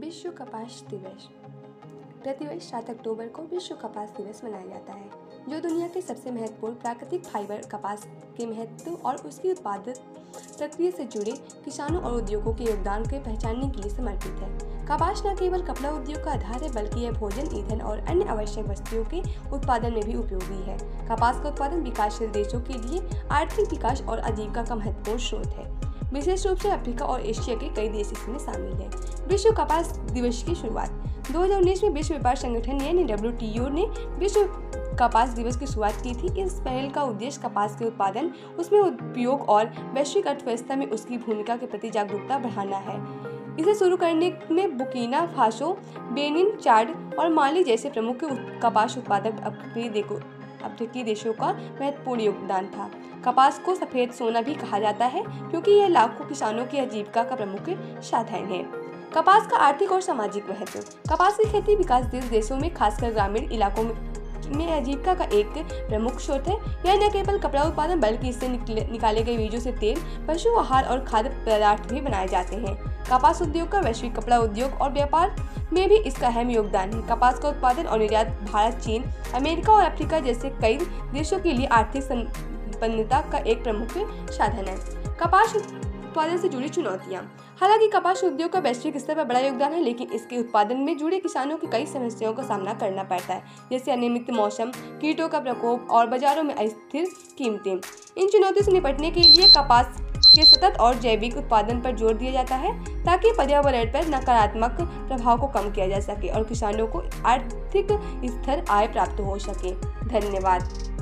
विश्व कपास दिवस। प्रतिवर्ष 7 अक्टूबर को विश्व कपास दिवस मनाया जाता है, जो दुनिया के सबसे महत्वपूर्ण प्राकृतिक फाइबर कपास के महत्व और उसकी उत्पादन प्रक्रिया से जुड़े किसानों और उद्योगों के योगदान को पहचानने के लिए समर्पित है। कपास न केवल कपड़ा उद्योग का आधार है, बल्कि यह भोजन, ईंधन और अन्य आवश्यक वस्तुओं के उत्पादन में भी उपयोगी है। कपास का उत्पादन विकासशील देशों के लिए आर्थिक विकास और आजीविका का महत्वपूर्ण स्रोत है। विशेष रूप से अफ्रीका और एशिया के कई देश इसमें शामिल हैं। विश्व कपास दिवस की शुरुआत 2019 में विश्व व्यापार संगठन यानी WTO ने विश्व कपास दिवस की शुरुआत की थी। इस पहल का उद्देश्य कपास के उत्पादन, उसमें उपयोग और वैश्विक अर्थव्यवस्था में उसकी भूमिका के प्रति जागरूकता बढ़ाना है। इसे शुरू करने में बुर्किना फासो, बेनिन, चाड और माली जैसे प्रमुख कपास उत्पादक अफ्रीकी देशों का महत्वपूर्ण योगदान था। कपास को सफेद सोना भी कहा जाता है, क्योंकि यह लाखों किसानों की आजीविका का प्रमुख साधन है। कपास का आर्थिक और सामाजिक महत्व। कपास की खेती विकासशील देशों में, खासकर ग्रामीण इलाकों में आजीविका का एक प्रमुख स्रोत है। यह न केवल कपड़ा उत्पादन, बल्कि इससे निकाले गए बीजों से तेल, पशु आहार और खाद्य पदार्थ भी बनाए जाते हैं। कपास उद्योग का वैश्विक कपड़ा उद्योग और व्यापार में भी इसका अहम योगदान है। कपास का उत्पादन और निर्यात भारत, चीन, अमेरिका और अफ्रीका जैसे कई देशों के लिए आर्थिक संपन्नता का एक प्रमुख साधन है। कपास उत्पादन से जुड़ी चुनौतियां। हालांकि कपास उद्योग का वैश्विक स्तर पर बड़ा योगदान है, लेकिन इसके उत्पादन में जुड़े किसानों की कई समस्याओं का सामना करना पड़ता है, जैसे अनियमित मौसम, कीटों का प्रकोप और बाजारों में अस्थिर कीमतें। इन चुनौतियों से निपटने के लिए कपास के सतत और जैविक उत्पादन पर जोर दिया जाता है, ताकि पर्यावरण पर नकारात्मक प्रभाव को कम किया जा सके और किसानों को आर्थिक स्थिर आय प्राप्त हो सके। धन्यवाद।